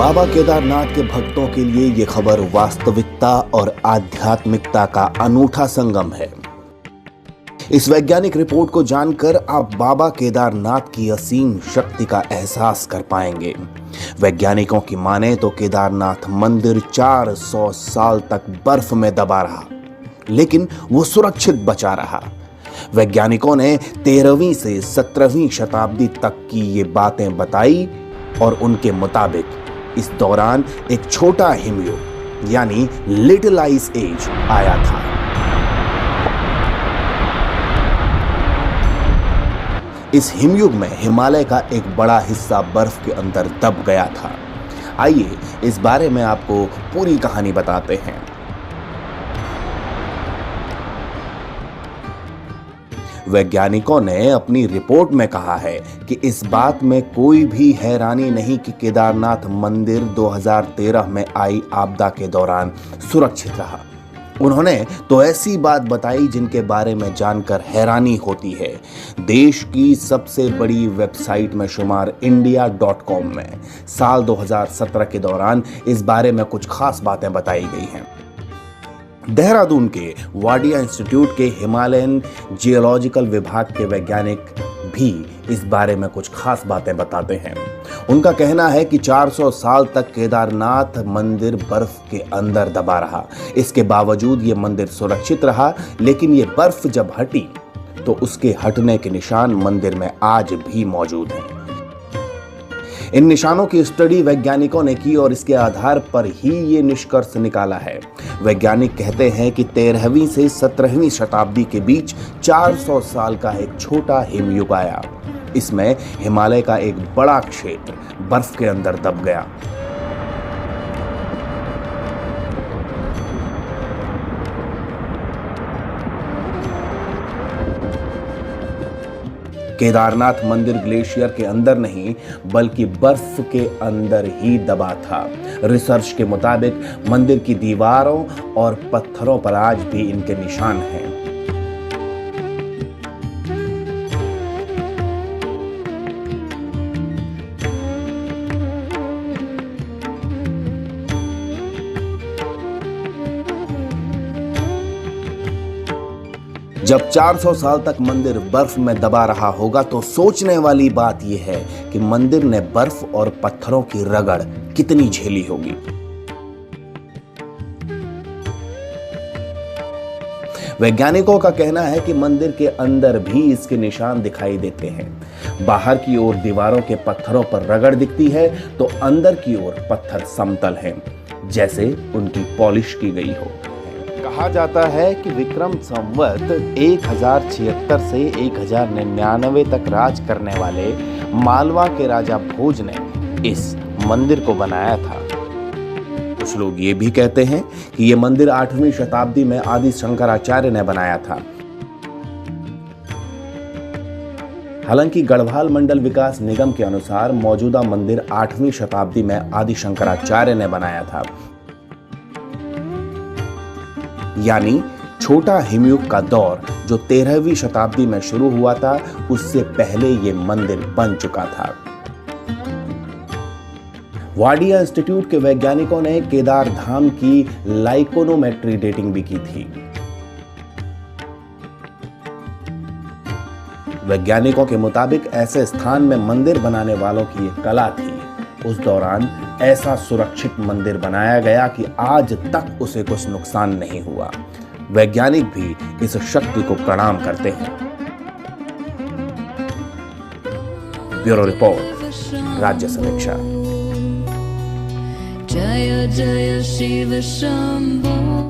बाबा केदारनाथ के भक्तों के लिए ये खबर वास्तविकता और आध्यात्मिकता का अनूठा संगम है। इस वैज्ञानिक रिपोर्ट को जानकर आप बाबा केदारनाथ की असीम शक्ति का एहसास कर पाएंगे। वैज्ञानिकों की माने तो केदारनाथ मंदिर 400 साल तक बर्फ में दबा रहा, लेकिन वो सुरक्षित बचा रहा। वैज्ञानिकों ने 13वीं से 17वीं शताब्दी तक की ये बातें बताई और उनके मुताबिक इस दौरान एक छोटा हिमयुग यानी लिटिल आइस एज आया था। इस हिमयुग में हिमालय का एक बड़ा हिस्सा बर्फ के अंदर दब गया था। आइए इस बारे में आपको पूरी कहानी बताते हैं। वैज्ञानिकों ने अपनी रिपोर्ट में कहा है कि इस बात में कोई भी हैरानी नहीं कि केदारनाथ मंदिर 2013 में आई आपदा के दौरान सुरक्षित रहा। उन्होंने तो ऐसी बात बताई जिनके बारे में जानकर हैरानी होती है। देश की सबसे बड़ी वेबसाइट में शुमार India.com में साल 2017 के दौरान इस बारे में कुछ खास बातें बताई गई हैं। देहरादून के वाडिया इंस्टीट्यूट के हिमालयन जियोलॉजिकल विभाग के वैज्ञानिक भी इस बारे में कुछ खास बातें बताते हैं। उनका कहना है कि 400 साल तक केदारनाथ मंदिर बर्फ के अंदर दबा रहा। इसके बावजूद ये मंदिर सुरक्षित रहा, लेकिन ये बर्फ जब हटी तो उसके हटने के निशान मंदिर में आज भी मौजूद हैं। इन निशानों की स्टडी वैज्ञानिकों ने की और इसके आधार पर ही ये निष्कर्ष निकाला है। वैज्ञानिक कहते हैं कि 13वीं से 17वीं शताब्दी के बीच 400 साल का एक छोटा हिमयुग आया। इसमें हिमालय का एक बड़ा क्षेत्र बर्फ के अंदर दब गया। केदारनाथ मंदिर ग्लेशियर के अंदर नहीं बल्कि बर्फ के अंदर ही दबा था। रिसर्च के मुताबिक मंदिर की दीवारों और पत्थरों पर आज भी इनके निशान हैं। जब 400 साल तक मंदिर बर्फ में दबा रहा होगा तो सोचने वाली बात यह है कि मंदिर ने बर्फ और पत्थरों की रगड़ कितनी झेली होगी। वैज्ञानिकों का कहना है कि मंदिर के अंदर भी इसके निशान दिखाई देते हैं। बाहर की ओर दीवारों के पत्थरों पर रगड़ दिखती है तो अंदर की ओर पत्थर समतल हैं, जैसे उनकी पॉलिश की गई हो। कहा जाता है कि विक्रम संवत 1076 से 1099 तक राज करने वाले मालवा के राजा भोज ने इस मंदिर को बनाया था। कुछ लोग ये भी कहते हैं कि यह मंदिर 8वीं शताब्दी में आदि शंकराचार्य ने बनाया था। हालांकि गढ़वाल मंडल विकास निगम के अनुसार मौजूदा मंदिर 8वीं शताब्दी में आदि शंकराचार्य ने बनाया था, यानी छोटा हिमयुग का दौर जो 13वीं शताब्दी में शुरू हुआ था उससे पहले यह मंदिर बन चुका था। वाडिया इंस्टीट्यूट के वैज्ञानिकों ने केदार धाम की लाइकोनोमेट्री डेटिंग भी की थी। वैज्ञानिकों के मुताबिक ऐसे स्थान में मंदिर बनाने वालों की एक कला थी। उस दौरान ऐसा सुरक्षित मंदिर बनाया गया कि आज तक उसे कुछ नुकसान नहीं हुआ। वैज्ञानिक भी इस शक्ति को प्रणाम करते हैं। ब्यूरो रिपोर्ट, राज्य समीक्षा। जय जय शिव शंभो।